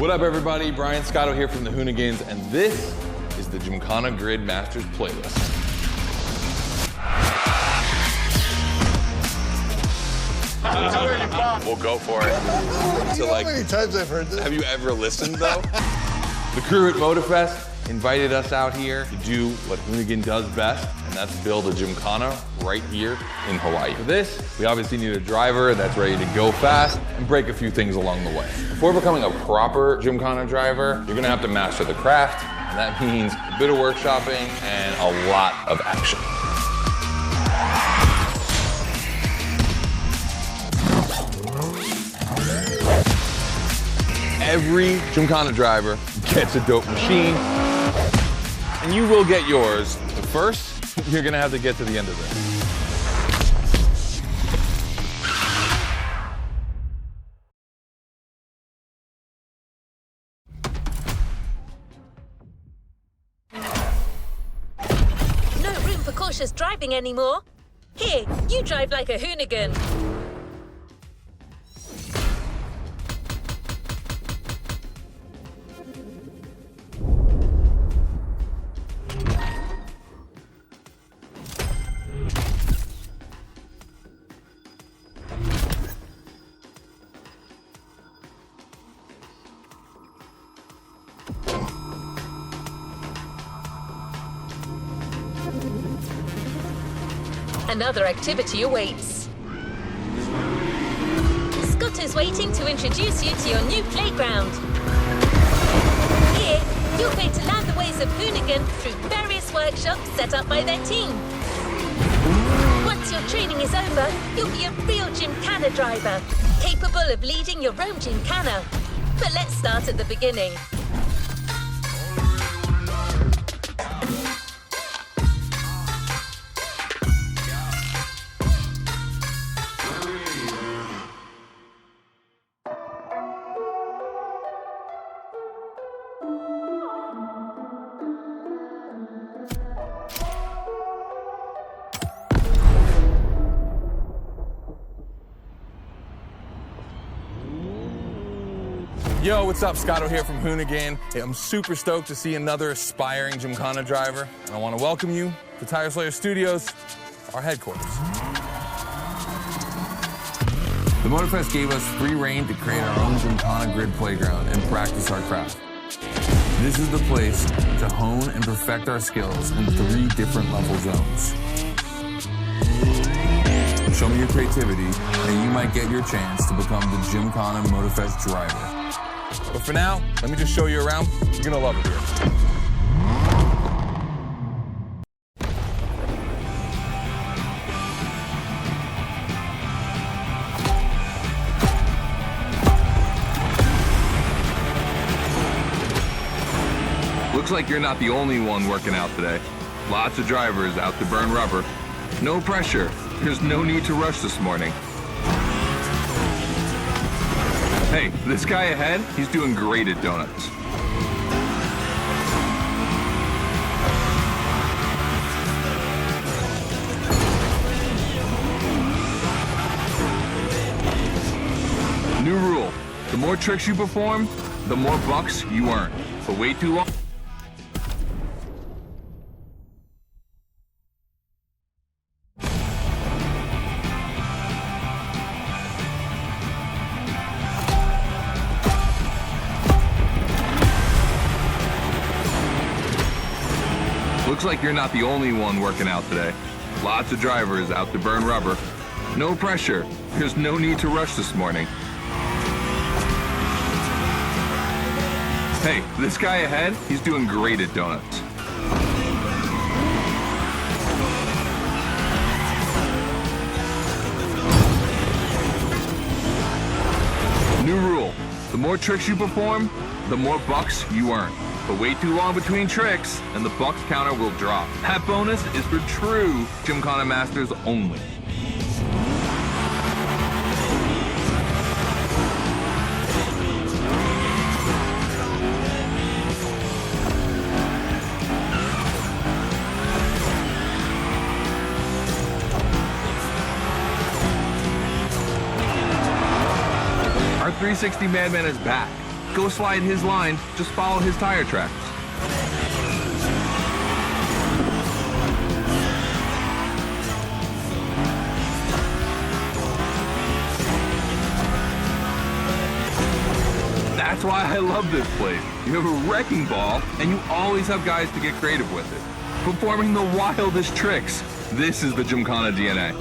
What up, everybody? Brian Scotto here from the Hoonigans, and this is the Gymkhana Grid Masters playlist. We'll go for it. You know how many times I've heard this? Have you ever listened, though? The crew at Motorfest invited us out here to do what Hoonigan does best, and that's build a Gymkhana right here in Hawaii. For this, we obviously need a driver that's ready to go fast and break a few things along the way. Before becoming a proper Gymkhana driver, you're gonna have to master the craft, and that means a bit of workshopping and a lot of action. Every Gymkhana driver gets a dope machine, and you will get yours. But first, you're gonna have to get to the end of this. No room for cautious driving anymore. Here, you drive like a hoonigan. Another activity awaits. Scott is waiting to introduce you to your new playground. Here, you're going to learn the ways of Hoonigan through various workshops set up by their team. Once your training is over, you'll be a real Gymkhana driver, capable of leading your own Gymkhana. But let's start at the beginning. Yo, what's up? Scotto here from Hoonigan. Hey, I'm super stoked to see another aspiring Gymkhana driver, and I want to welcome you to Tire Slayer Studios, our headquarters. The Motorfest gave us free reign to create our own Gymkhana grid playground and practice our craft. This is the place to hone and perfect our skills in 3 different level zones. Show me your creativity, and you might get your chance to become the Gymkhana Motorfest driver. But for now, let me just show you around. You're gonna love it here. Looks like you're not the only one working out today. Lots of drivers out to burn rubber. No pressure. There's no need to rush this morning. Hey, this guy ahead, he's doing great at donuts. New rule, the more tricks you perform, the more bucks you earn. But wait too long. Looks like you're not the only one working out today. Lots of drivers out to burn rubber. No pressure. There's no need to rush this morning. Hey, this guy ahead, he's doing great at donuts. New rule, the more tricks you perform, the more bucks you earn. But wait too long between tricks, and the bucks counter will drop. That bonus is for true Gymkhana Masters only. Our 360 Madman is back. go slide his line, just follow his tire tracks. That's why I love this place. You have a wrecking ball, and you always have guys to get creative with it, performing the wildest tricks. This is the Gymkhana DNA.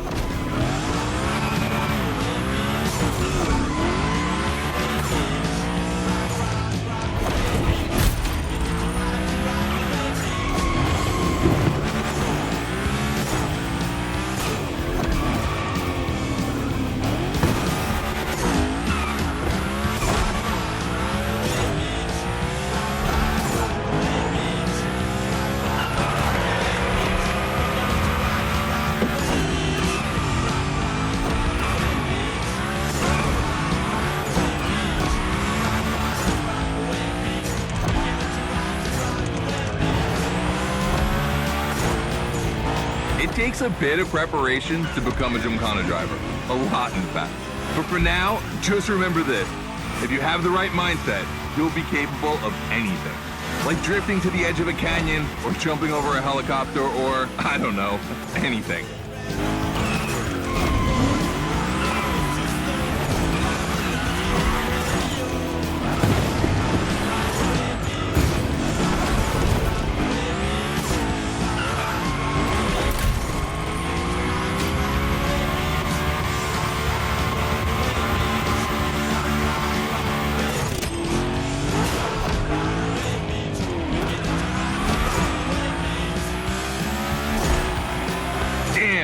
It takes a bit of preparation to become a Gymkhana driver. A lot, in fact. But for now, just remember this. If you have the right mindset, you'll be capable of anything. Like drifting to the edge of a canyon, or jumping over a helicopter, or, I don't know, anything.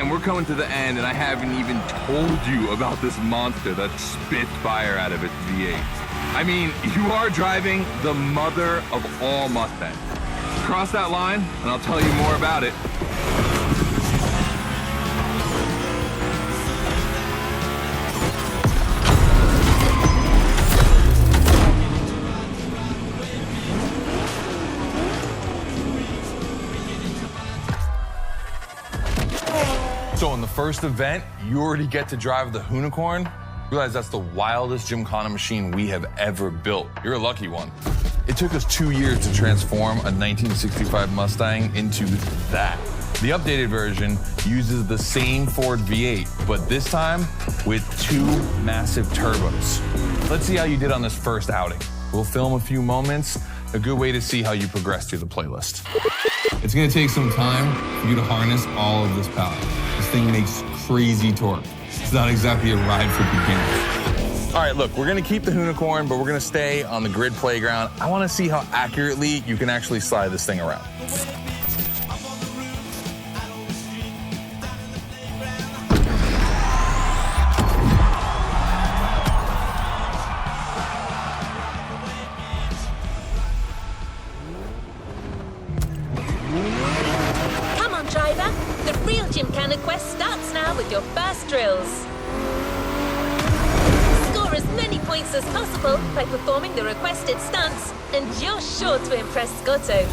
We're coming to the end, and I haven't even told you about this monster that spits fire out of its V8. I mean, you are driving the mother of all Mustangs. Cross that line, and I'll tell you more about it. So in the first event, you already get to drive the Unicorn. Realize that's the wildest Gymkhana machine we have ever built. You're a lucky one. It took us 2 years to transform a 1965 Mustang into that. The updated version uses the same Ford V8, but this time with 2 massive turbos. Let's see how you did on this first outing. We'll film a few moments, a good way to see how you progress through the playlist. It's gonna take some time for you to harness all of this power. This thing makes crazy torque. It's not exactly a ride for beginners. All right, look, we're gonna keep the Unicorn, but we're gonna stay on the grid playground. I wanna see how accurately you can actually slide this thing around. Come on, driver. The real Gymkhana quest starts now with your first drills. Score as many points as possible by performing the requested stunts, and you're sure to impress Scotto.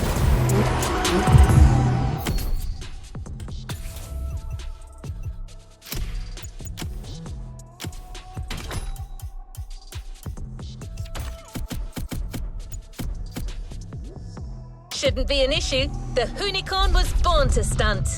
Shouldn't be an issue. The Unicorn was born to stunt.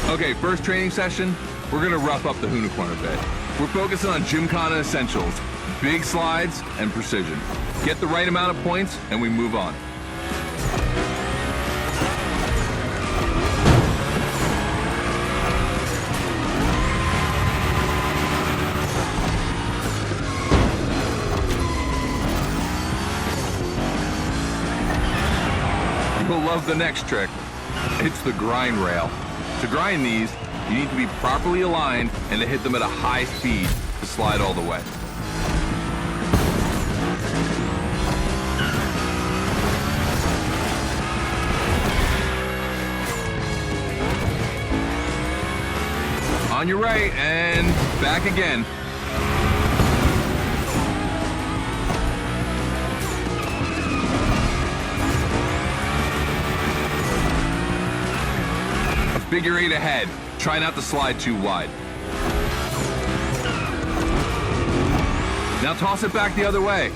Okay, first training session, we're gonna rough up the Unicorn a bit. We're focusing on Gymkhana essentials, big slides and precision. Get the right amount of points and we move on. You'll love the next trick. It's the grind rail. To grind these, you need to be properly aligned and to hit them at a high speed to slide all the way. On your right and back again. figure eight ahead. Try not to slide too wide. Now toss it back the other way.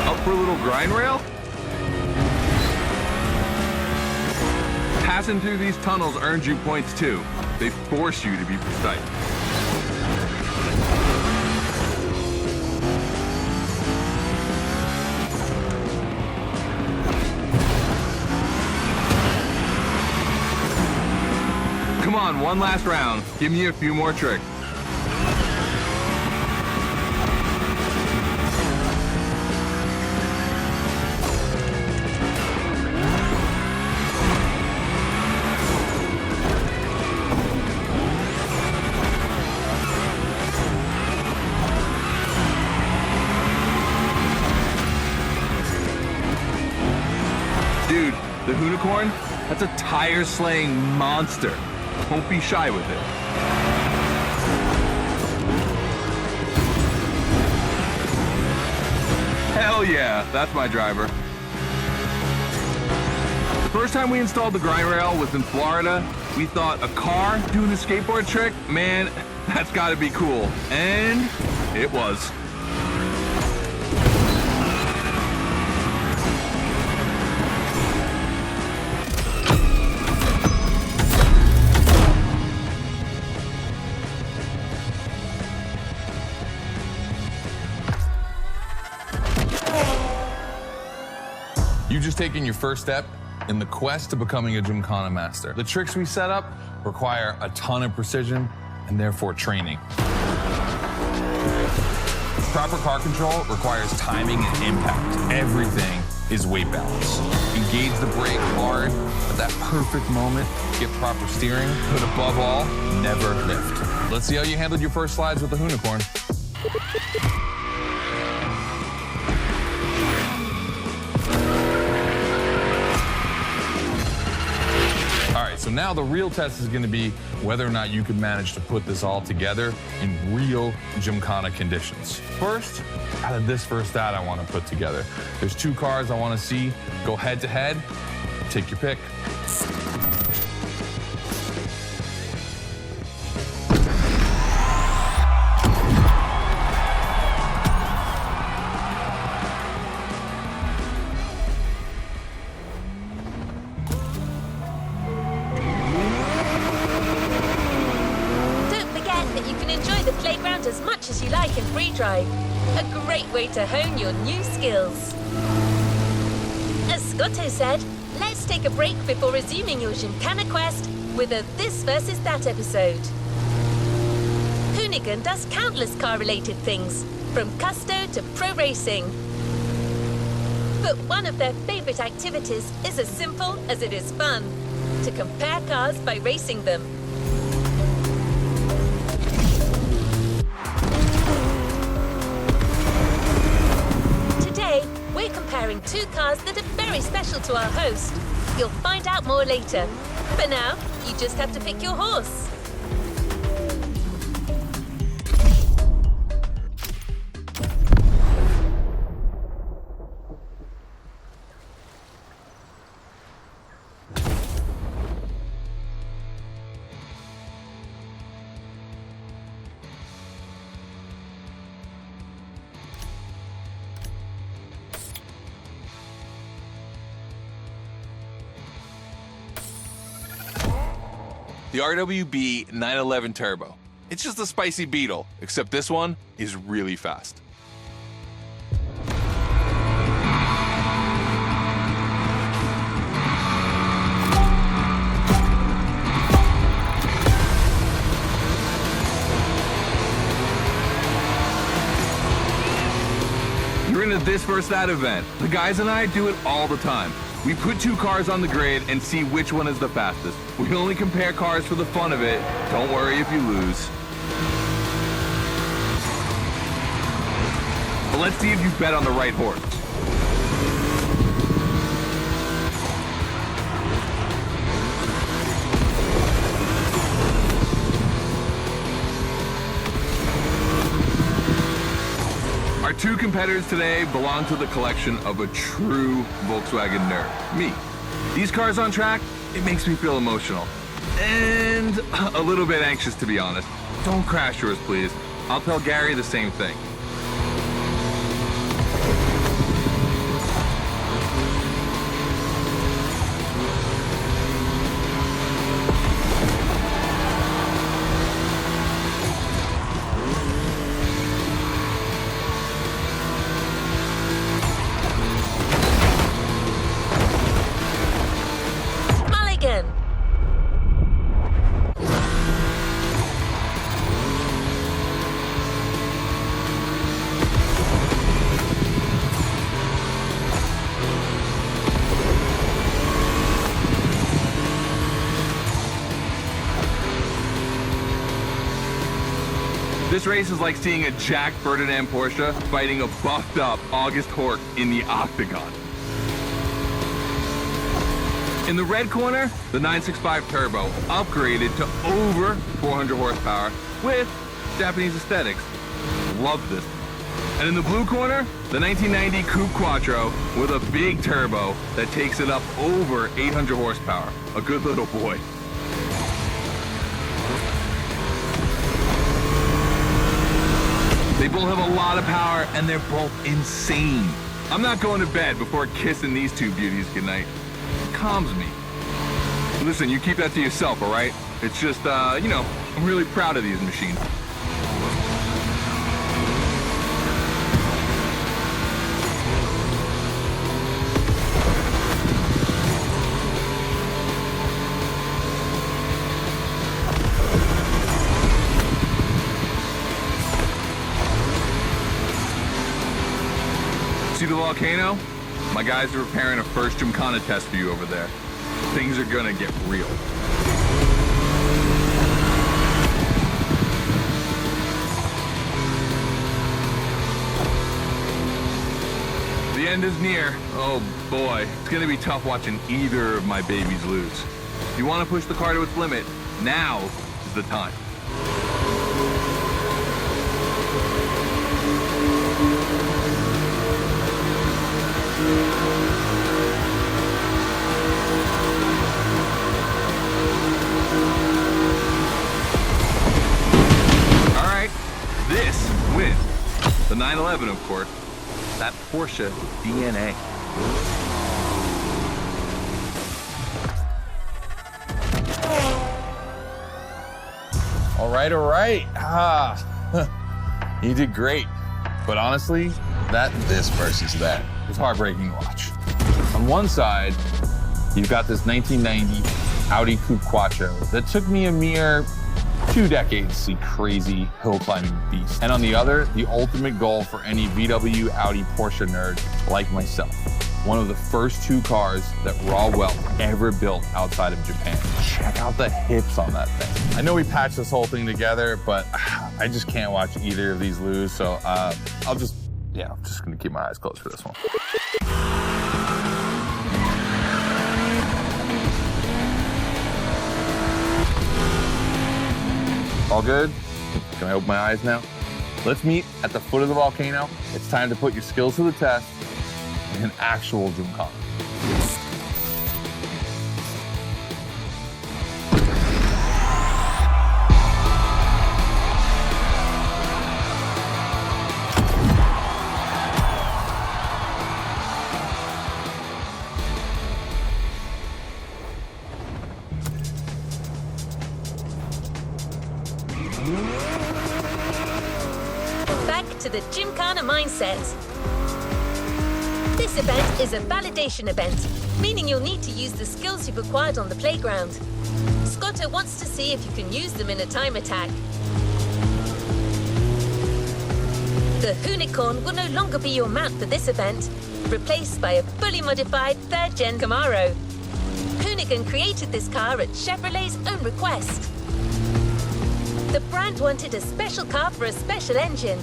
Up for a little grind rail? Passing through these tunnels earns you points too. They force you to be precise. Come on, one last round. Give me a few more tricks. Dude, the unicorn, that's a tire-slaying monster. Don't be shy with it. Hell yeah, that's my driver. The first time we installed the grind rail was in Florida. We thought a car doing a skateboard trick, man, that's gotta be cool. And it was. You've just taken your first step in the quest to becoming a Gymkhana master. The tricks we set up require a ton of precision and therefore training. Proper car control requires timing and impact. Everything is weight balance. Engage the brake hard at that perfect moment. Get proper steering, but above all, never lift. Let's see how you handled your first slides with the unicorn. So now the real test is going to be whether or not you can manage to put this all together in real Gymkhana conditions. First, out of this first stat I want to put together. There's two cars I want to see go head to head. Take your pick. As much as you like in free drive. A great way to hone your new skills. As Scotto said, let's take a break before resuming your Gymkhana quest with a This versus That episode. Hoonigan does countless car-related things, from custo to pro racing. But one of their favorite activities is as simple as it is fun: to compare cars by racing them. We're comparing two cars that are very special to our host. You'll find out more later. For now, you just have to pick your horse. The RWB 911 Turbo. It's just a spicy Beetle, except this one is really fast. You're in a This versus That event. The guys and I do it all the time. We put two cars on the grid and see which one is the fastest. We only compare cars for the fun of it. Don't worry if you lose. But let's see if you bet on the right horse. two competitors today belong to the collection of a true Volkswagen nerd, me. These cars on track, it makes me feel emotional. And a little bit anxious, to be honest. Don't crash yours, please. I'll tell Gary the same thing. This race is like seeing a Jack Ferdinand Porsche fighting a buffed up August Hork in the octagon. In the red corner, the 965 Turbo, upgraded to over 400 horsepower with Japanese aesthetics. Love this. And in the blue corner, the 1990 Coupe Quattro with a big turbo that takes it up over 800 horsepower. A good little boy. They both have a lot of power, and they're both insane. I'm not going to bed before kissing these two beauties goodnight. It calms me. Listen, you keep that to yourself, all right? It's just, you know, I'm really proud of these machines. See the volcano? My guys are preparing a first Gymkhana test for you over there. Things are gonna get real. The end is near. Oh boy, it's gonna be tough watching either of my babies lose. If you wanna push the car to its limit, now is the time. All right, this wins. The 911, of course. That Porsche DNA. All right. You did great. But honestly, this versus that was heartbreaking to watch. On one side, you've got this 1990 Audi Coupe Quattro that took me a mere 2 decades to see crazy hill climbing beast. And on the other, the ultimate goal for any VW, Audi, Porsche nerd like myself. One of the first 2 cars that Raw Welt ever built outside of Japan. Check out the hips on that thing. I know we patched this whole thing together, but I just can't watch either of these lose, so I'm just gonna keep my eyes closed for this one. All good? Can I open my eyes now? Let's meet at the foot of the volcano. It's time to put your skills to the test in an actual Gymkhana. Back to the Gymkhana mindset. This event is a validation event, meaning you'll need to use the skills you've acquired on the playground. Scotto wants to see if you can use them in a time attack. The Unicorn will no longer be your mount for this event, replaced by a fully modified 3rd Gen Camaro. Hoonigan created this car at Chevrolet's own request. The brand wanted a special car for a special engine,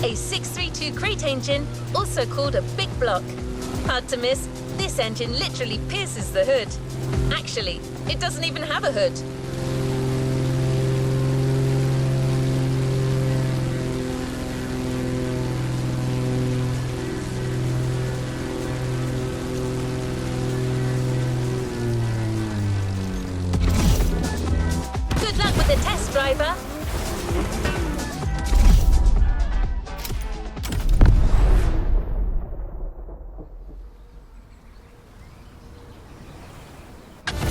a 632 crate engine, also called a big block. Hard to miss, this engine literally pierces the hood. Actually, it doesn't even have a hood. the test driver.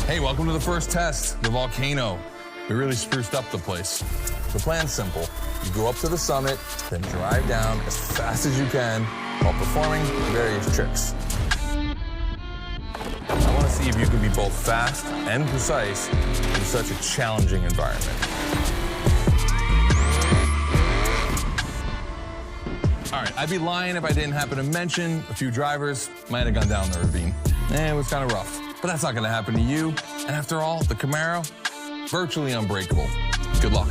Hey, welcome to the first test, the volcano. We really spruced up the place. The plan's simple. You go up to the summit, then drive down as fast as you can while performing various tricks. I want to see if you can be both fast and precise in such a challenging environment. All right, I'd be lying if I didn't happen to mention a few drivers might have gone down the ravine. It was kind of rough, but that's not going to happen to you. And after all, the Camaro, virtually unbreakable. Good luck.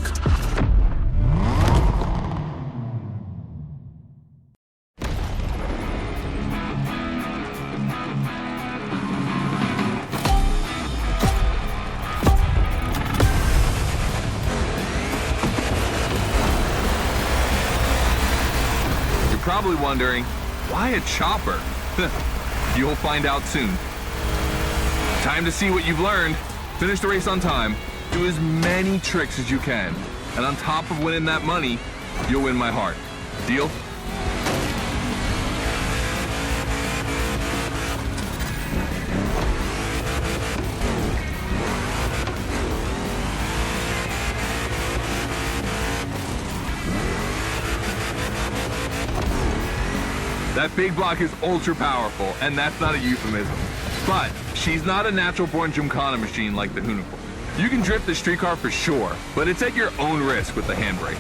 You're probably wondering, why a chopper? You'll find out soon. Time to see what you've learned. Finish the race on time. Do as many tricks as you can. And on top of winning that money, you'll win my heart. Deal? That big block is ultra powerful, and that's not a euphemism. But she's not a natural-born Gymkhana machine like the Hunicorn. You can drift the streetcar for sure, but it's at your own risk with the handbrake.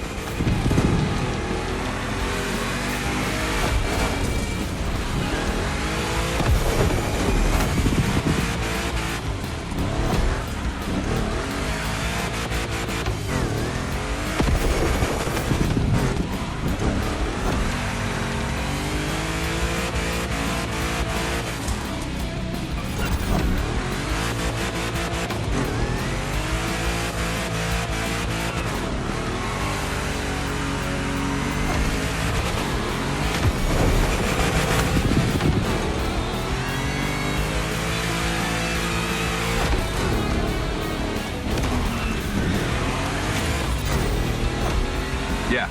Yeah,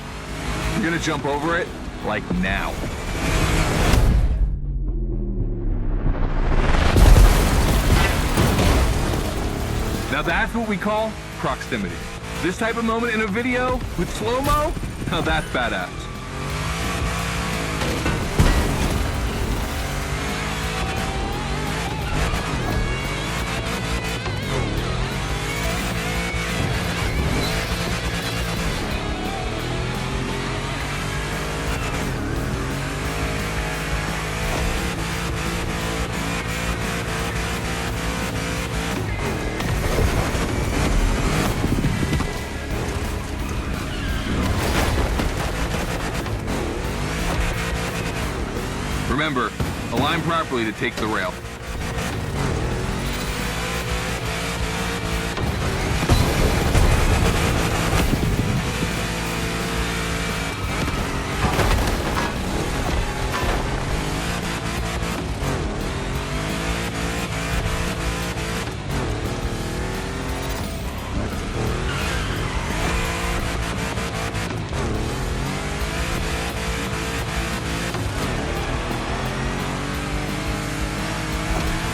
you're gonna jump over it, like now. Now that's what we call proximity. This type of moment in a video with slow-mo, now that's badass. Remember, align properly to take the rail.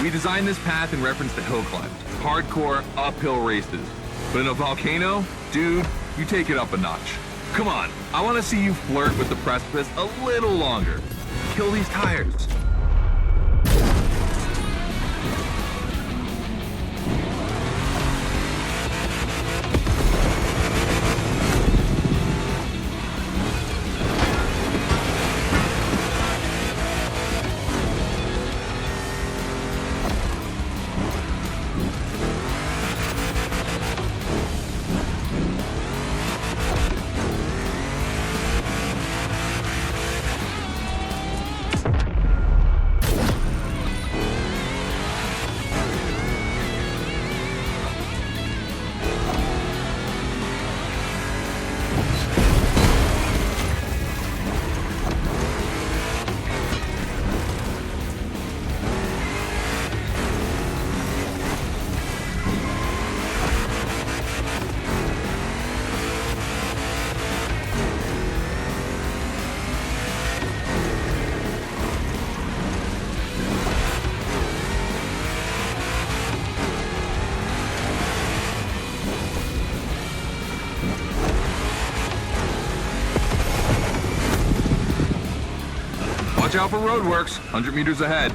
We designed this path in reference to hill climbs, hardcore uphill races. But in a volcano, dude, you take it up a notch. Come on, I want to see you flirt with the precipice a little longer. Kill these tires. Watch out for roadworks, 100 meters ahead.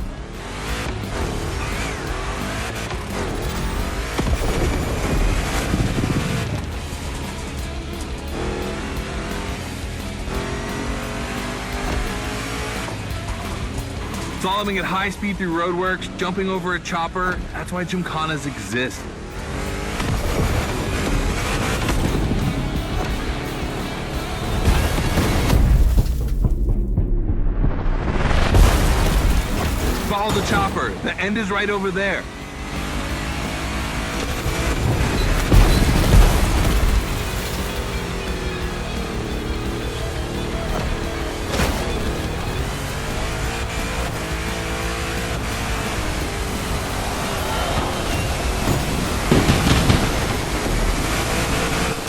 Slaloming at high speed through roadworks, jumping over a chopper, that's why Gymkhanas exist. Follow the chopper, the end is right over there.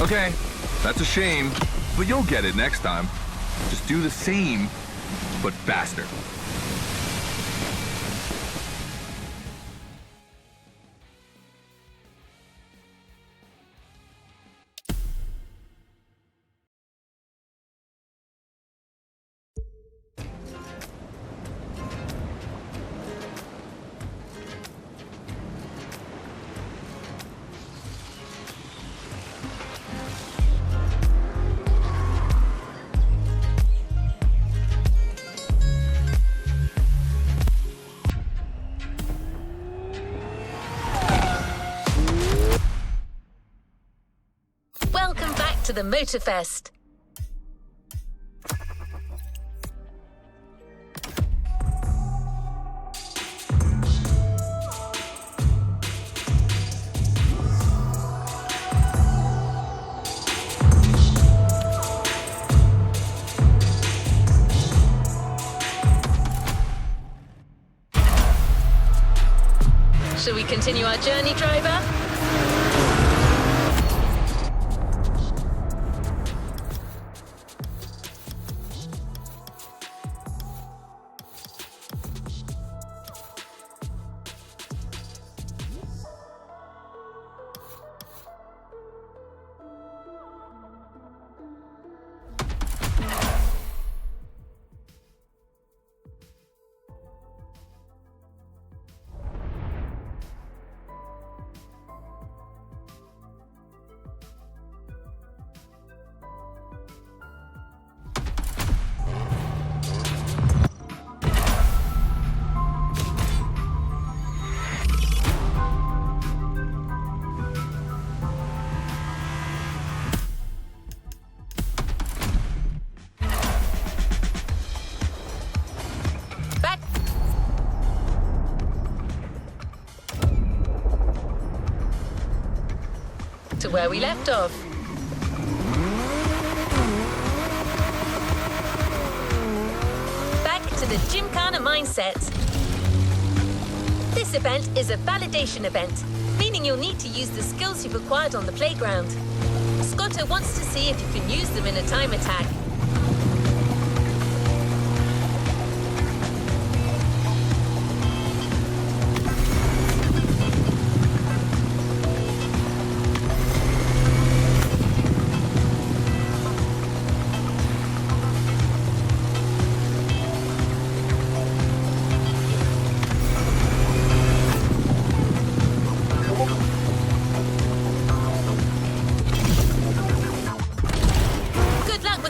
Okay, that's a shame, but you'll get it next time. Just do the same, but faster. Welcome back to the Motorfest. Shall we continue our journey, driver? To where we left off. Back to the Gymkhana mindset. This event is a validation event, meaning you'll need to use the skills you've acquired on the playground. Scotto wants to see if you can use them in a time attack.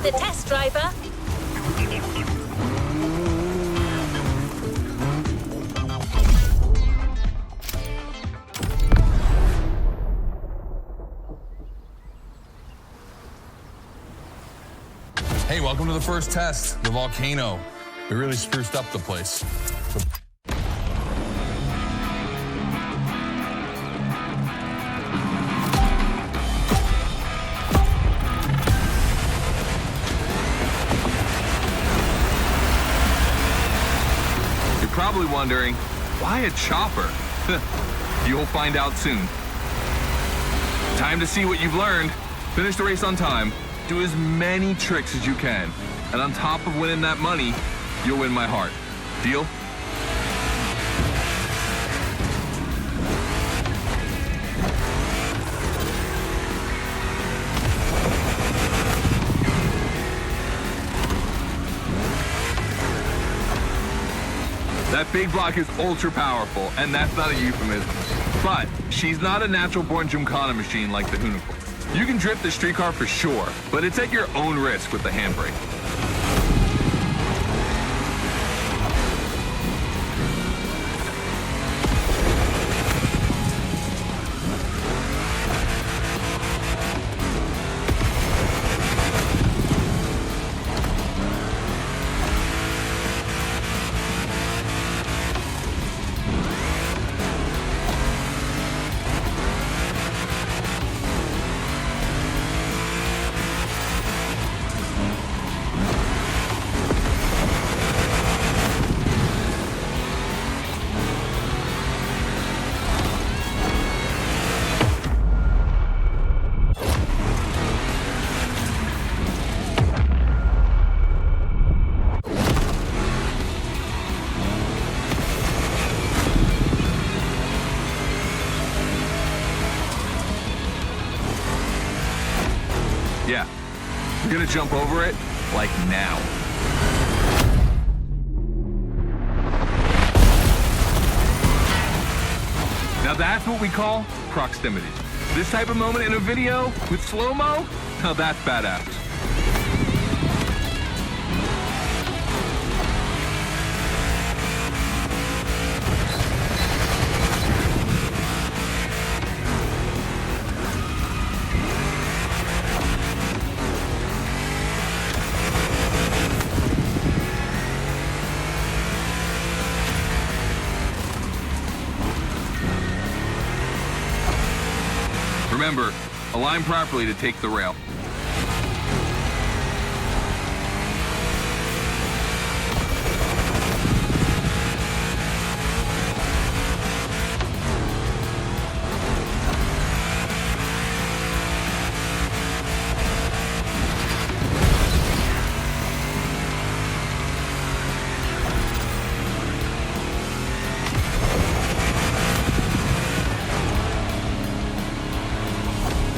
The test driver. Hey, welcome to the first test, the volcano. We really spruced up the place. Probably wondering, why a chopper? You'll find out soon. Time to see what you've learned. Finish the race on time. Do as many tricks as you can. And on top of winning that money, you'll win my heart. Deal? big block is ultra powerful, and that's not a euphemism. But she's not a natural-born Gymkhana machine like the Unicorn. You can drift the street car for sure, but it's at your own risk with the handbrake. Yeah, we're gonna jump over it, like now. Now that's what we call proximity. This type of moment in a video with slow-mo, now that's badass. Remember, align properly to take the rail.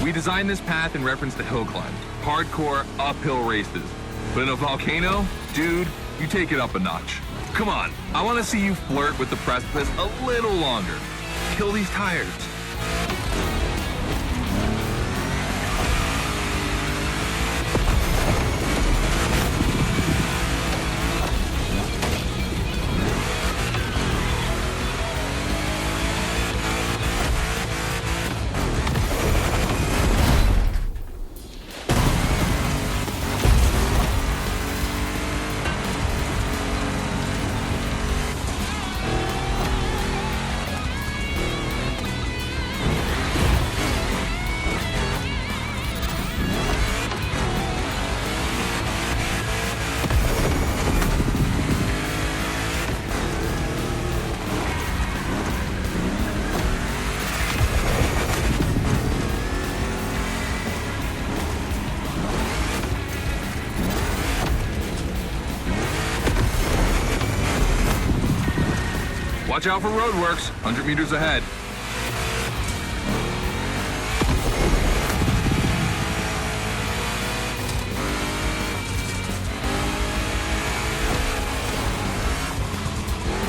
We designed this path in reference to hill climbs, hardcore uphill races. But in a volcano, dude, you take it up a notch. Come on, I want to see you flirt with the precipice a little longer. Kill these tires. Watch out for roadworks, 100 meters ahead.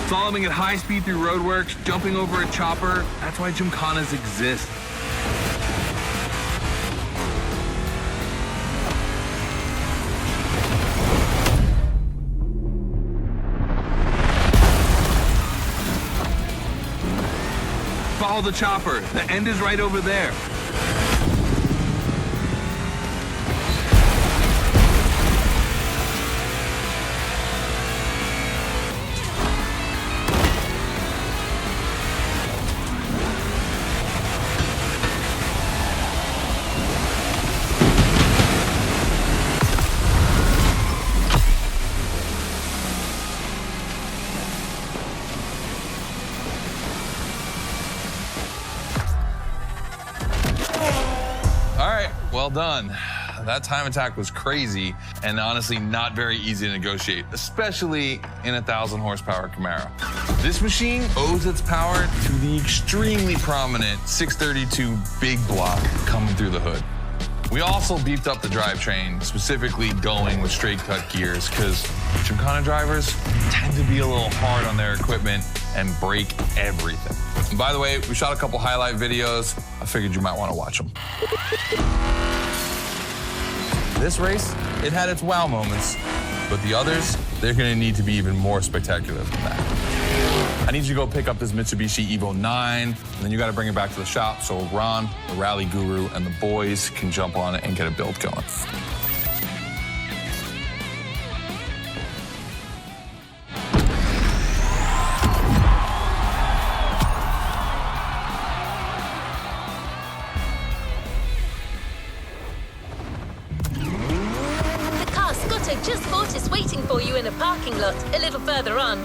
Slaloming at high speed through roadworks, jumping over a chopper, that's why Gymkhanas exist. Follow the chopper. The end is right over there. Well done. That time attack was crazy and honestly not very easy to negotiate, especially in a 1,000 horsepower Camaro. This machine owes its power to the extremely prominent 632 big block coming through the hood. We also beefed up the drivetrain, specifically going with straight cut gears, because Gymkhana drivers tend to be a little hard on their equipment and break everything. And by the way, we shot a couple highlight videos. I figured you might want to watch them. This race, it had its wow moments, but the others, they're gonna need to be even more spectacular than that. I need you to go pick up this Mitsubishi Evo 9, and then you gotta bring it back to the shop so Ron, the rally guru, and the boys can jump on it and get a build going. Just bought is waiting for you in a parking lot a little further on.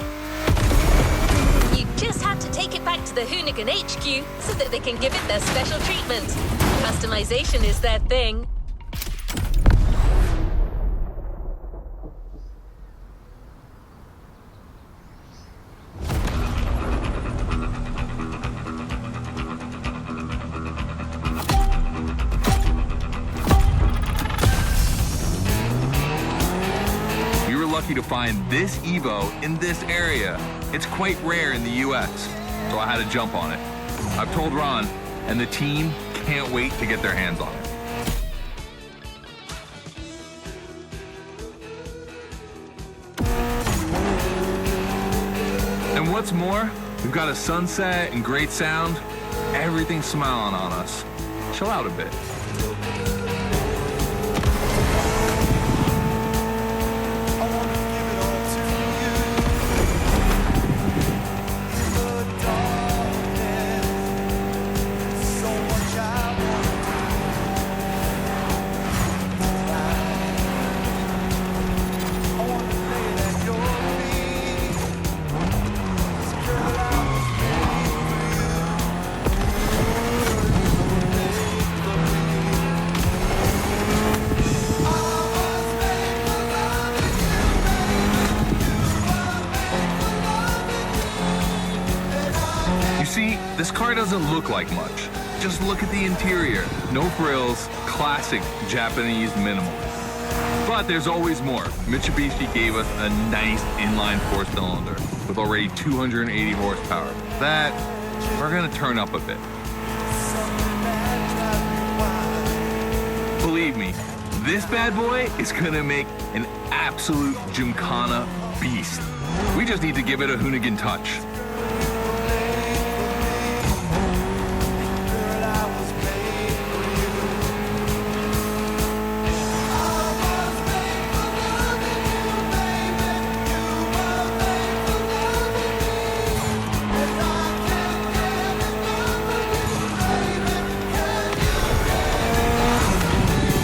You just have to take it back to the Hoonigan HQ so that they can give it their special treatment. Customization is their thing. Lucky to find this Evo in this area. It's quite rare in the US, so I had to jump on it. I've told Ron, and the team can't wait to get their hands on it. And what's more, we've got a sunset and great sound. Everything's smiling on us. Chill out a bit. See, this car doesn't look like much. Just look at the interior. No frills, classic Japanese minimal. But there's always more. Mitsubishi gave us a nice inline four-cylinder with already 280 horsepower. That, we're gonna turn up a bit. Believe me, this bad boy is gonna make an absolute Gymkhana beast. We just need to give it a Hoonigan touch.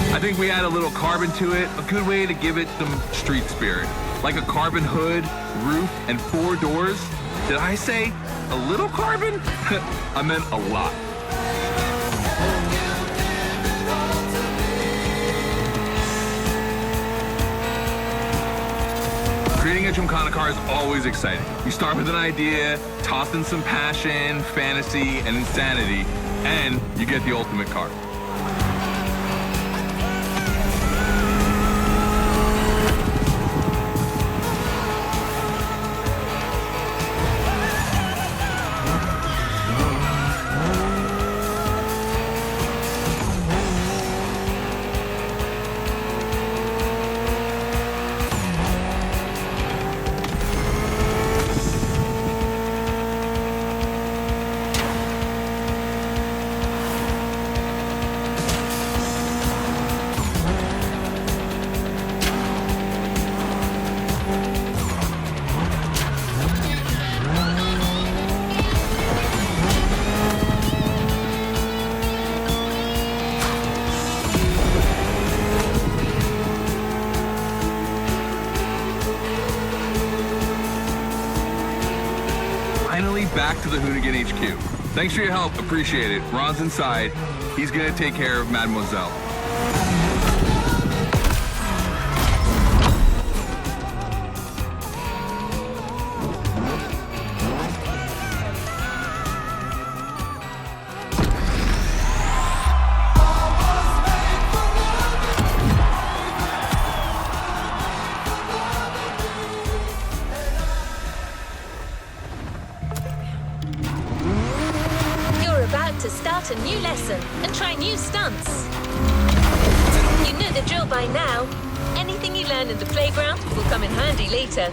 I think we add a little carbon to it, a good way to give it some street spirit. Like a carbon hood, roof, and 4 doors. Did I say a little carbon? I meant a lot. Creating a Gymkhana car is always exciting. You start with an idea, toss in some passion, fantasy, and insanity, and you get the ultimate car. Finally back to the Hoonigan HQ. Thanks for your help, appreciate it. Ron's inside. He's gonna take care of Mademoiselle. a new lesson and try new stunts. You know the drill by now. Anything you learn in the playground will come in handy later.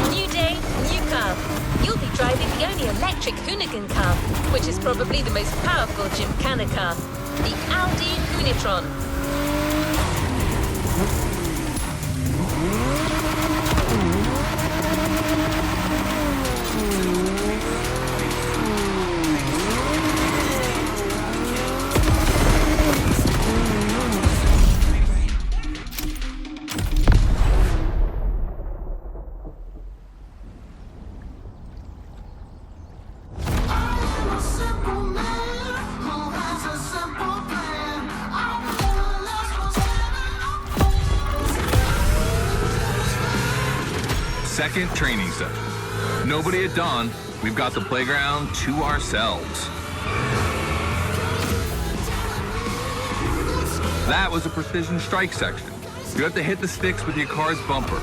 New day, new car. You'll be driving the only electric Hoonigan car, which is probably the most powerful Gymkhana car, the Audi Hoonitron. Second training session. Nobody at dawn. We've got the playground to ourselves. That was a precision strike section. You have to hit the sticks with your car's bumper.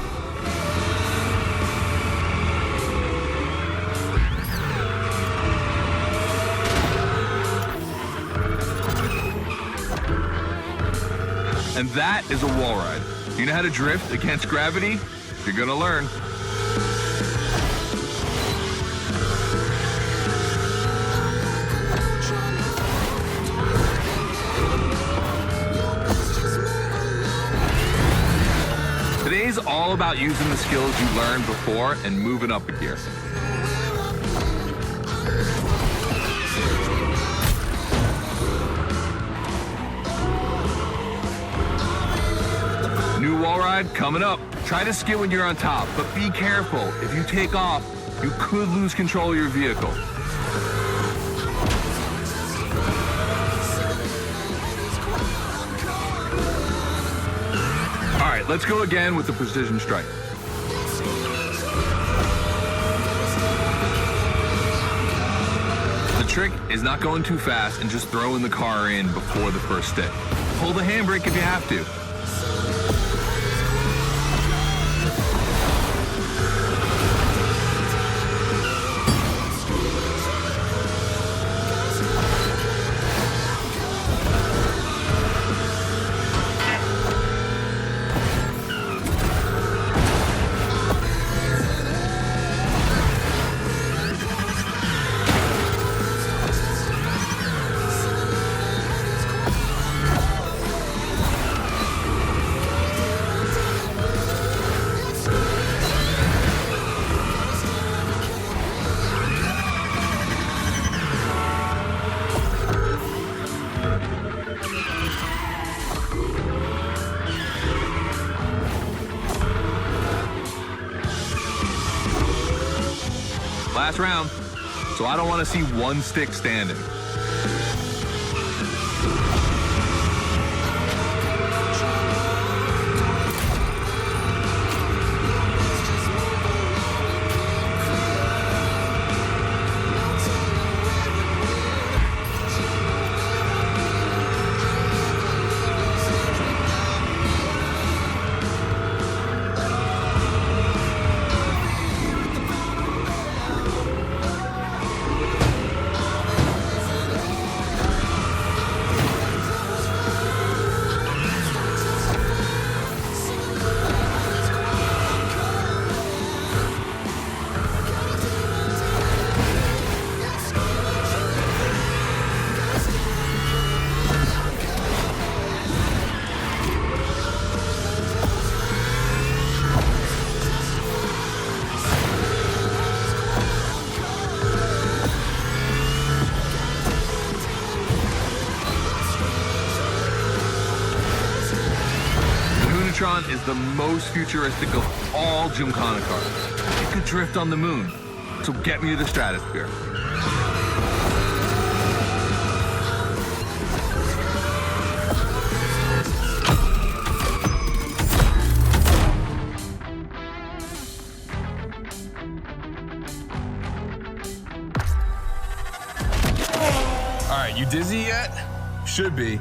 And that is a wall ride. You know how to drift against gravity? You're gonna learn. Today's all about using the skills you learned before and moving up a gear. New wall ride coming up. Try to skid when you're on top, but be careful. If you take off, you could lose control of your vehicle. All right, let's go again with the precision strike. The trick is not going too fast and just throwing the car in before the first stick. Pull the handbrake if you have to. Last round, so I don't want to see one stick standing. Hoonitron is the most futuristic of all Gymkhana cars. It could drift on the moon, so get me to the stratosphere. All right, you dizzy yet? Should be.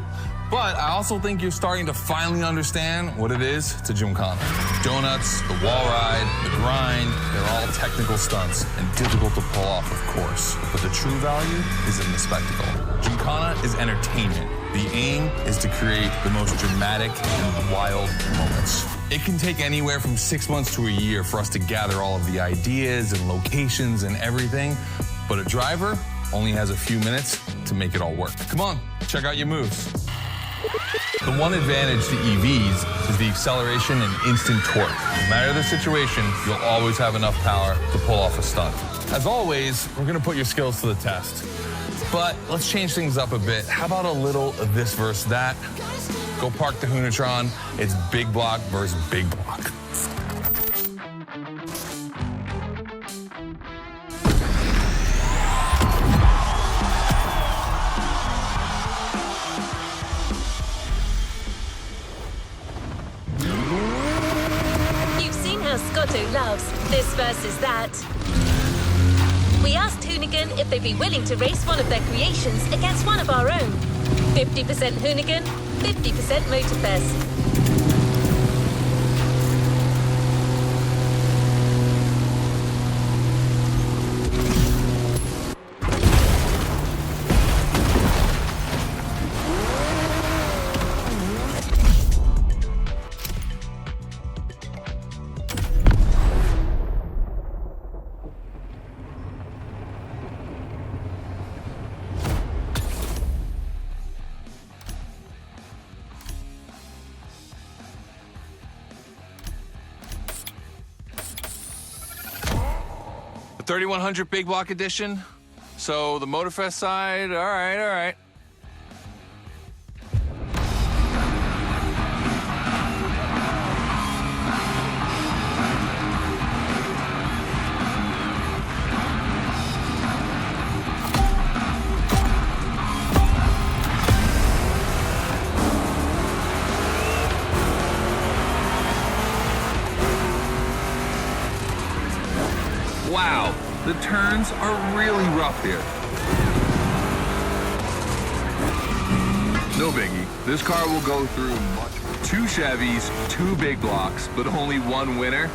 But I also think you're starting to finally understand what it is to Gymkhana. Donuts, the wall ride, the grind, they're all technical stunts and difficult to pull off, of course. But the true value is in the spectacle. Gymkhana is entertainment. The aim is to create the most dramatic and wild moments. It can take anywhere from 6 months to a year for us to gather all of the ideas and locations and everything, but a driver only has a few minutes to make it all work. Come on, check out your moves. The one advantage to EVs is the acceleration and instant torque. No matter the situation, you'll always have enough power to pull off a stunt. As always, we're gonna put your skills to the test. But let's change things up a bit. How about a little of this versus that? Go park the Hoonatron. It's big block versus big block. You've seen how Scotto loves this versus that. We asked Hoonigan if they'd be willing to race one of their creations against one of our own. 50% Hoonigan, 50% Motorfest. The 3100 big block edition. So the Motorfest side, all right. Wow, the turns are really rough here. No biggie. This car will go through much. 2 Chevys, 2 big blocks, but only 1 winner.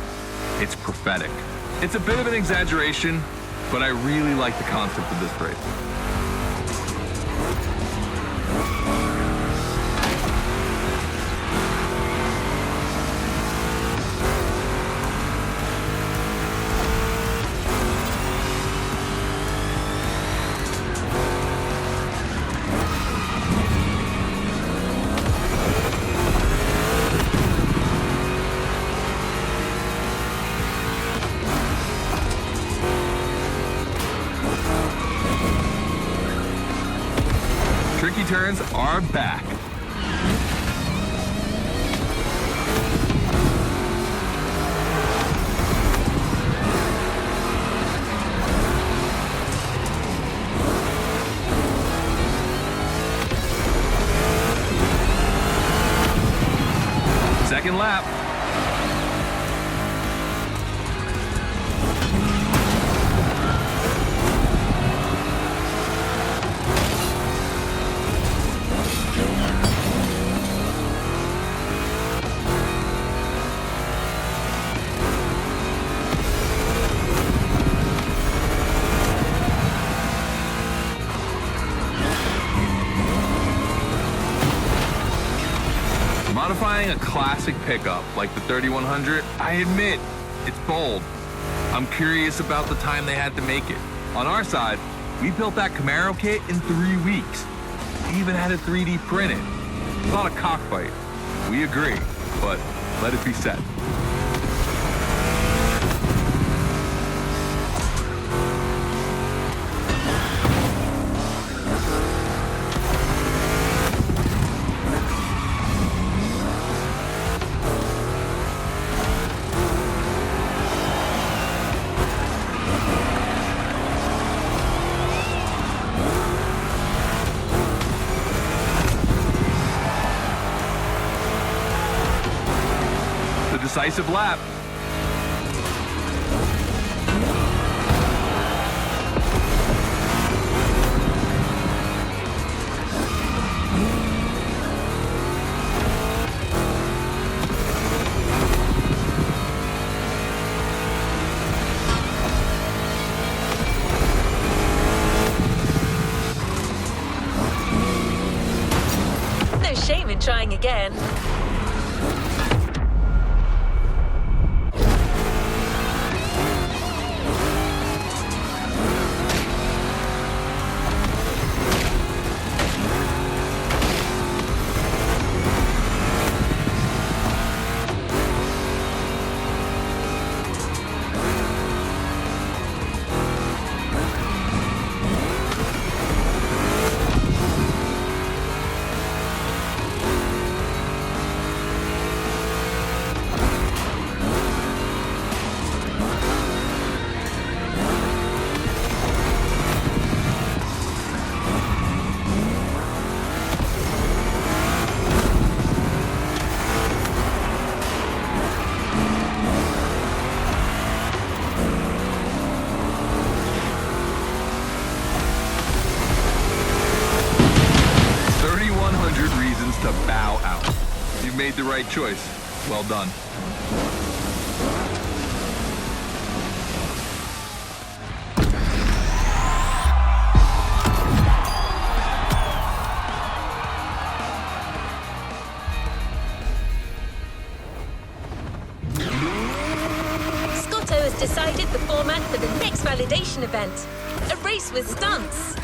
It's prophetic. It's a bit of an exaggeration, but I really like the concept of this race. Tricky turns are back. Second lap. Modifying a classic pickup like the 3100, I admit, it's bold. I'm curious about the time they had to make it. On our side, we built that Camaro kit in 3 weeks. We even had it 3D printed. It's not a cockfight. We agree, but let it be said. Decisive lap. no shame in trying again. To bow out. You've made the right choice. Well done. Scotto has decided the format for the next validation event. A race with stunts.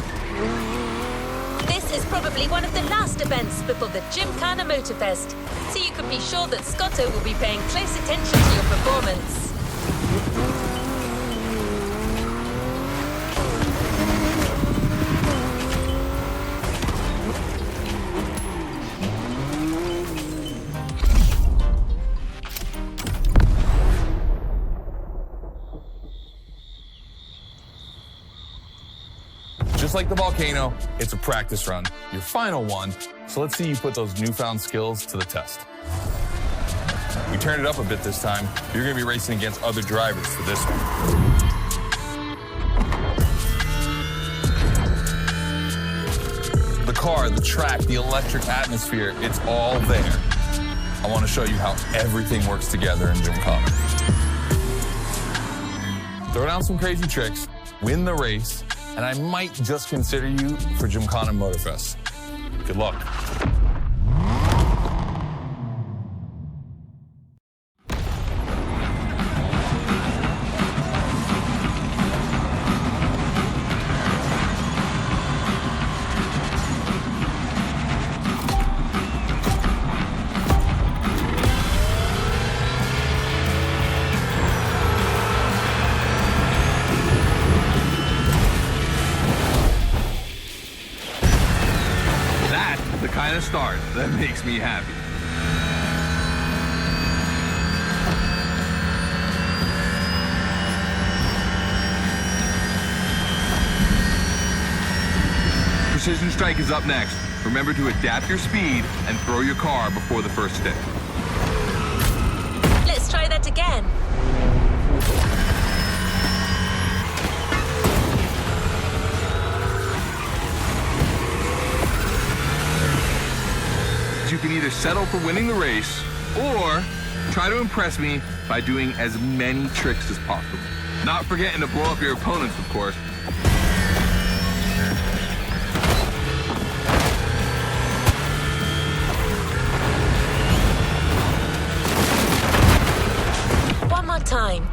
This is probably one of the last events before the Gymkhana Motorfest, so you can be sure that Scotto will be paying close attention to your performance. Just like the volcano, it's a practice run, your final one, so let's see you put those newfound skills to the test. We turned it up a bit this time. You're gonna be racing against other drivers for this one. The car, the track, the electric atmosphere, it's all there. I wanna show you how everything works together in Gymkhana. Throw down some crazy tricks, win the race, and I might just consider you for Gymkhana Motorfest. Good luck. The kind of start that makes me happy. Precision Strike is up next. Remember to adapt your speed and throw your car before the first stick. Let's try that again. You can either settle for winning the race or try to impress me by doing as many tricks as possible. Not forgetting to blow up your opponents, of course. One more time.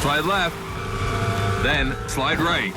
Slide left, then slide right.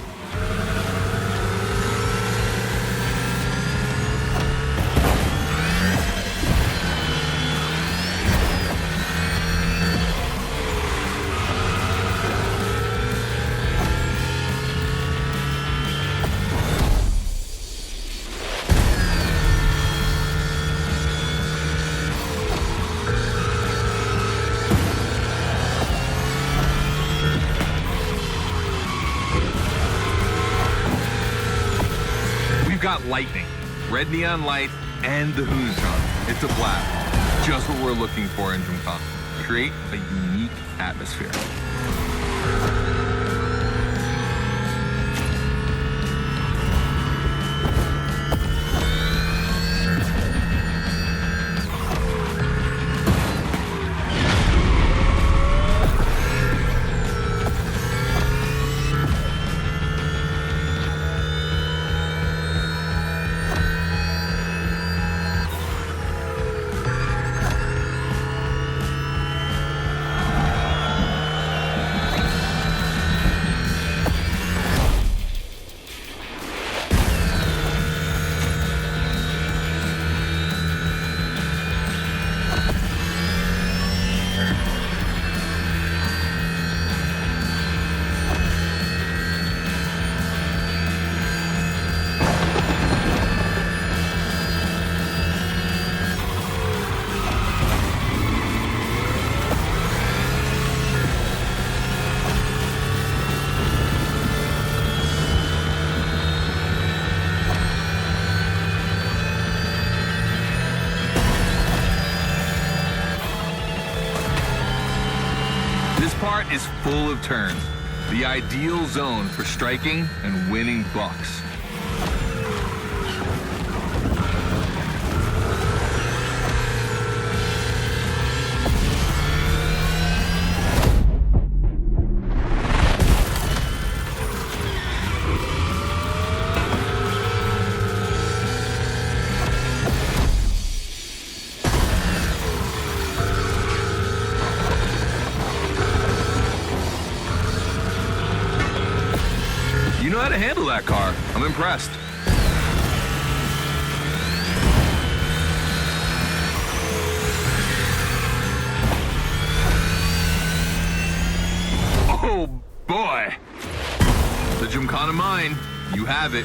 Got lightning, red neon light, and the Hoonatron. It's a blast. Just what we're looking for in Gymkhana. create a unique atmosphere. This part is full of turns, the ideal zone for striking and winning bucks. You know how to handle that car. I'm impressed. Oh boy! The Gymkhana mine, you have it.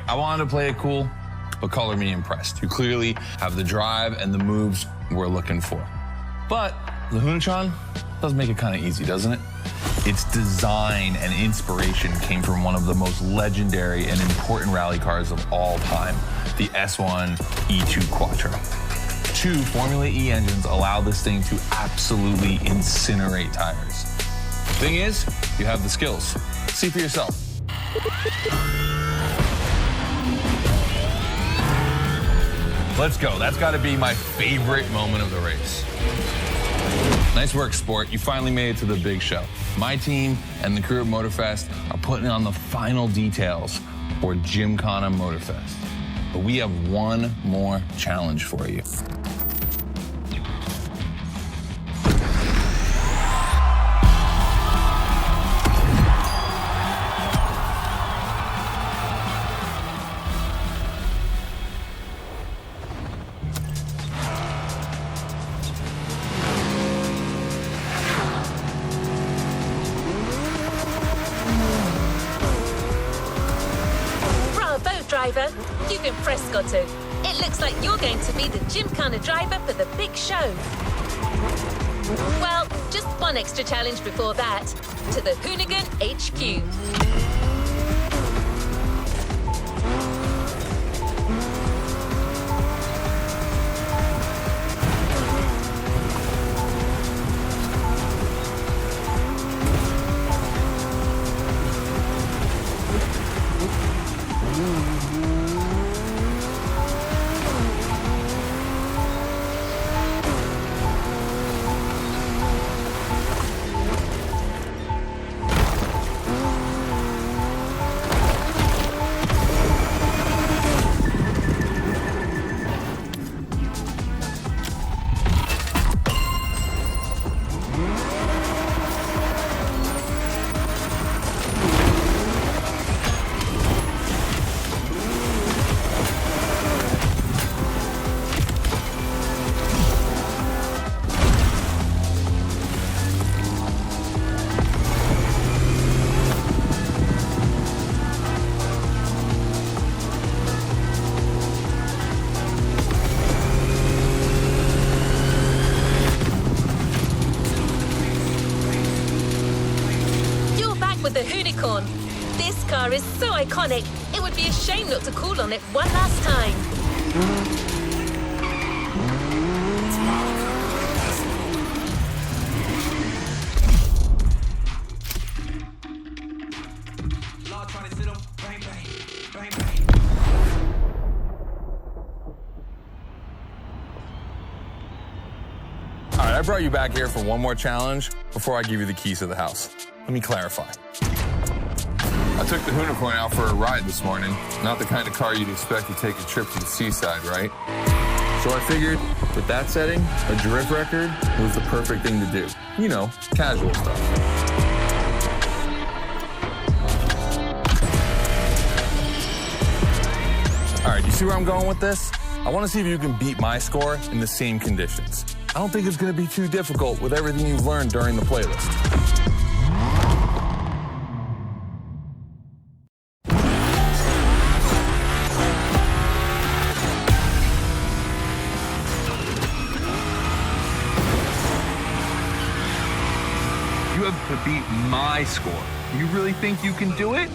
I wanted to play it cool, but color me impressed. You clearly have the drive and the moves we're looking for. But the Hunachan does make it kind of easy, doesn't it? Its design and inspiration came from one of the most legendary and important rally cars of all time, the S1 E2 Quattro. 2 Formula E engines allow this thing to absolutely incinerate tires. Thing is, you have the skills. See for yourself. Let's go. That's got to be my favorite moment of the race. Nice work, sport. You finally made it to the big show. My team and the crew at Motorfest are putting on the final details for Gymkhana Motorfest. But we have one more challenge for you. Driver, you've impressed, Goto. It looks like you're going to be the Gymkhana driver for the big show. Well, just one extra challenge before that, to the Hoonigan HQ. Unicorn. This car is so iconic, it would be a shame not to call on it one last time. All right, I brought you back here for one more challenge before I give you the keys to the house. Let me clarify. I took the Unicorn out for a ride this morning. Not the kind of car you'd expect to take a trip to the seaside, right? So I figured, with that setting, a drift record was the perfect thing to do. You know, casual stuff. All right, you see where I'm going with this? I want to see if you can beat my score in the same conditions. I don't think it's going to be too difficult with everything you've learned during the playlist. You have to beat my score. You really think you can do it?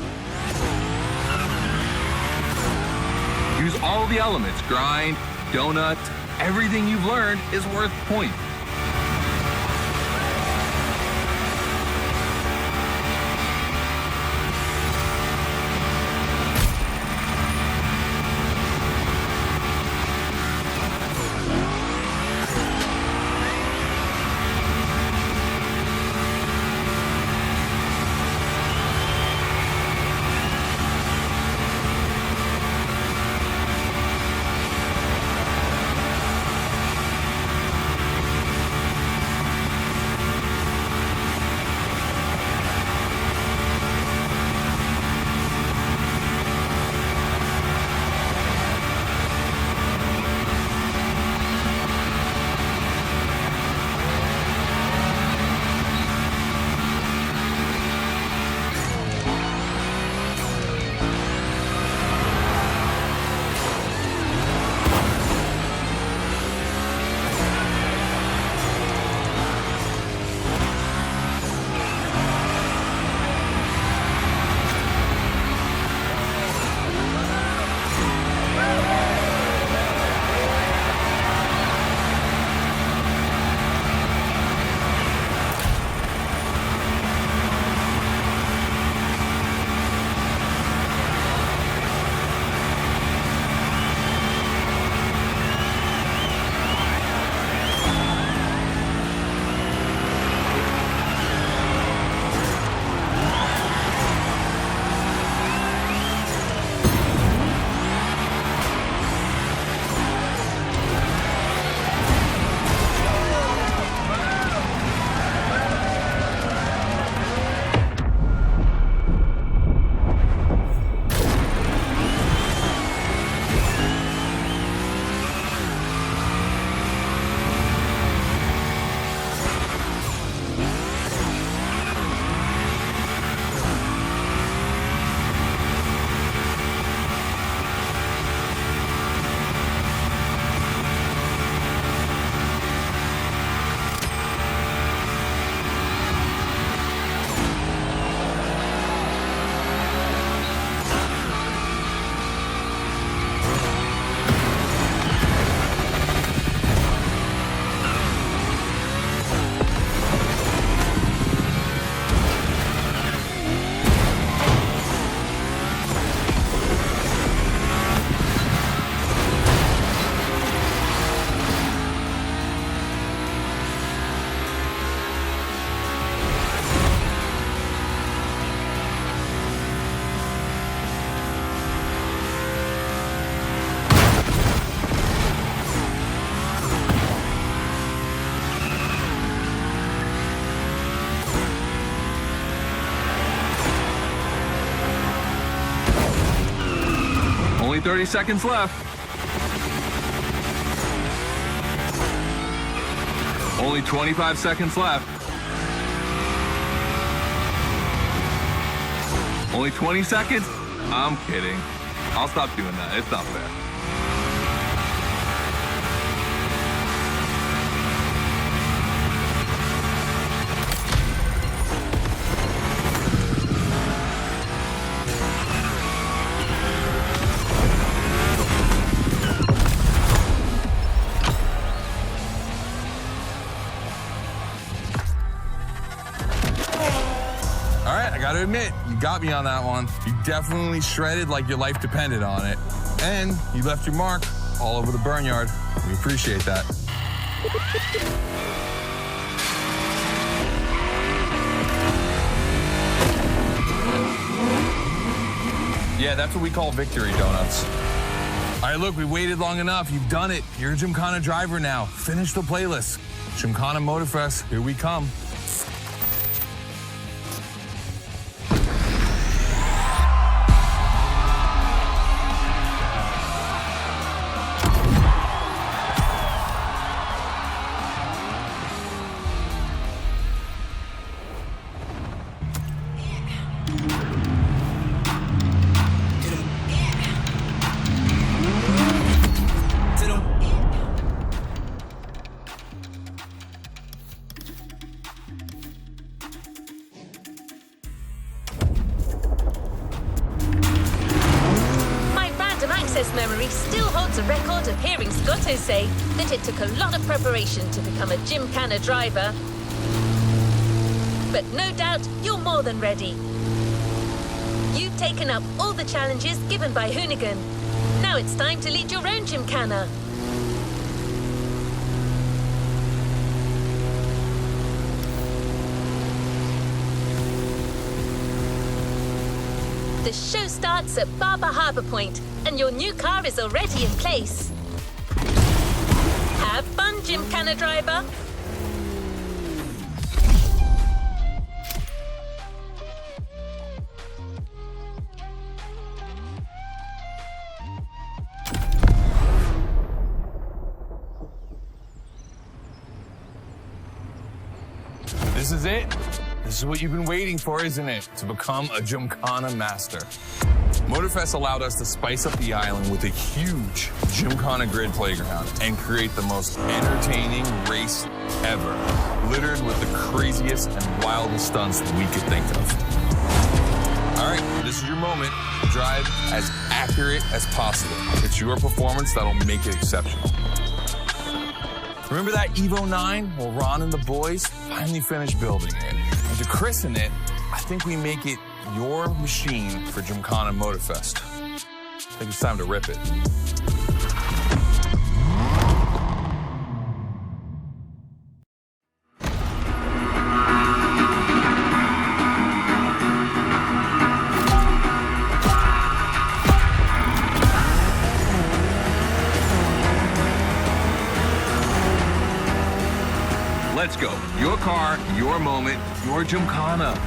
Use all the elements, grind, donut, everything you've learned is worth points. Only 30 seconds left. Only 25 seconds left. Only 20 seconds? I'm kidding. I'll stop doing that. It's not fair. gotta admit, you got me on that one. You definitely shredded like your life depended on it. And you left your mark all over the burnyard. We appreciate that. Yeah, that's what we call victory donuts. All right, look, we waited long enough. You've done it. You're a Gymkhana driver now. Finish the playlist. Gymkhana Motorfest, here we come. Memory still holds a record of hearing Scotto say that it took a lot of preparation to become a Gymkhana driver. But no doubt you're more than ready. You've taken up all the challenges given by Hoonigan. Now it's time to lead your own Gymkhana. The show starts at Barber Harbour Point, and your new car is already in place. Have fun, Gymkhana driver. This is it. This is what you've been waiting for, isn't it? To become a Gymkhana master. Motorfest allowed us to spice up the island with a huge Gymkhana grid playground and create the most entertaining race ever, littered with the craziest and wildest stunts we could think of. All right, this is your moment. Drive as accurate as possible. It's your performance that'll make it exceptional. Remember that Evo 9? Well, Ron and the boys finally finished building it. And to christen it, I think we make it your machine for Gymkhana Motorfest. I think it's time to rip it. Let's go. Your car, your moment, your Gymkhana.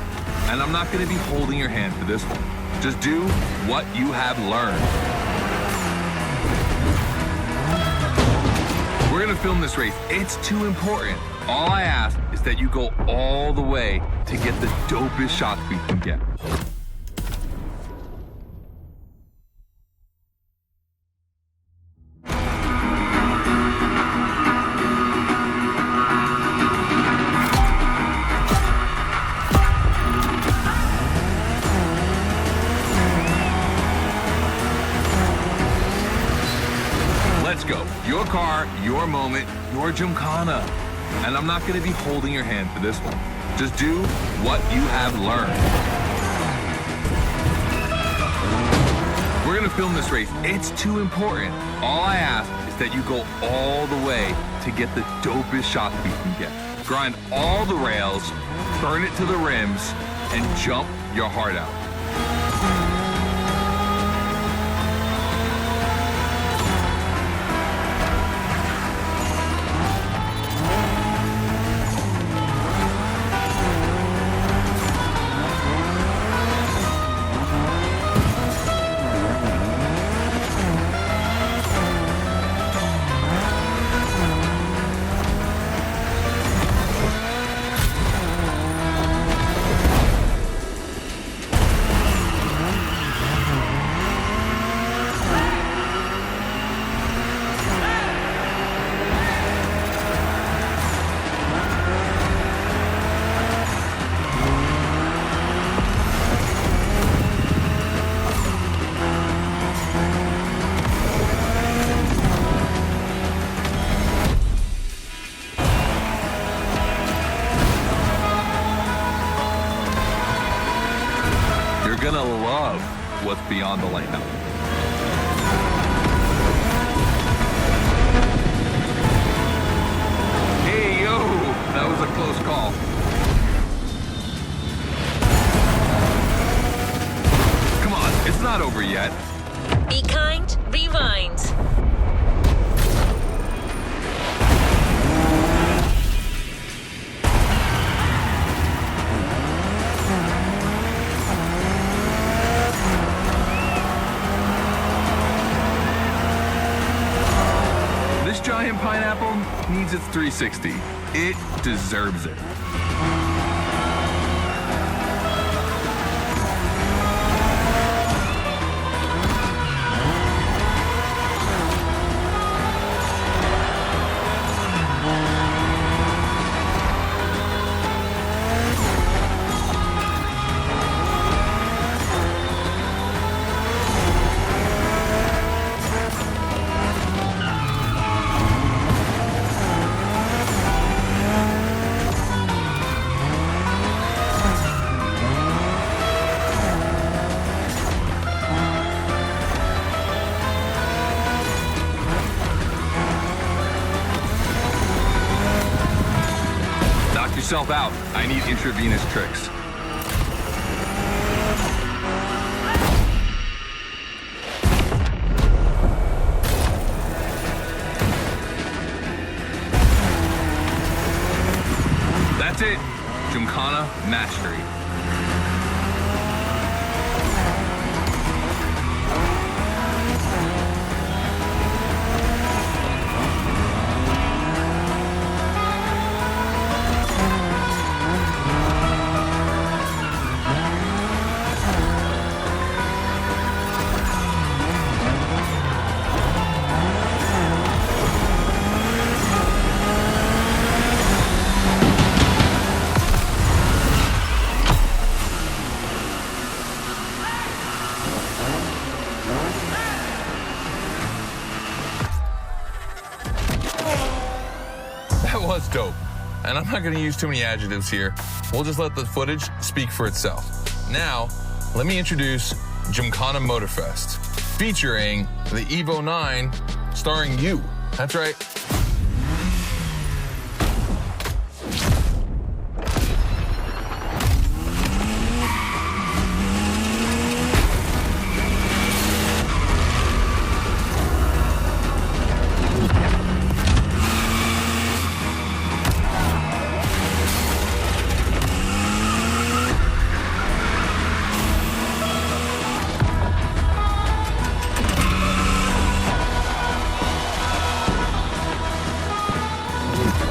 And I'm not going to be holding your hand for this one. Just do what you have learned. We're going to film this race. It's too important. All I ask is that you go all the way to get the dopest shots we can get. Let's go. Your car, your moment, your Gymkhana. And I'm not going to be holding your hand for this one. Just do what you have learned. We're going to film this race. It's too important. All I ask is that you go all the way to get the dopest shots we can get. Grind all the rails, burn it to the rims, and jump your heart out. what's beyond the layout. Hey, yo, that was a close call. Come on, it's not over yet. Be kind, rewind. This giant pineapple needs its 360. It deserves it. Yourself out. I need intravenous tricks. That's it. Gymkhana mastery. That was dope. And I'm not gonna use too many adjectives here. We'll just let the footage speak for itself. Now, let me introduce Gymkhana Motorfest, featuring the Evo 9, starring you. That's right.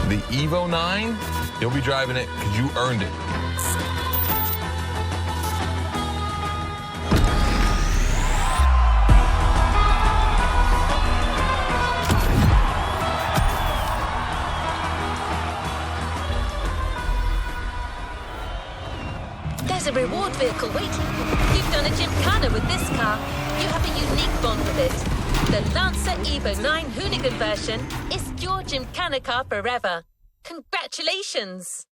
The Evo 9, you'll be driving it because you earned it. There's a reward vehicle waiting. You've done a Gymkhana with this car. You have a unique bond with it. The Lancer Evo 9 Hoonigan version is your Gymkhana car forever. Congratulations!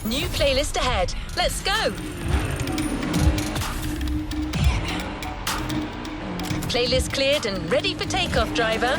New playlist ahead. Let's go! Playlist cleared and ready for takeoff, driver.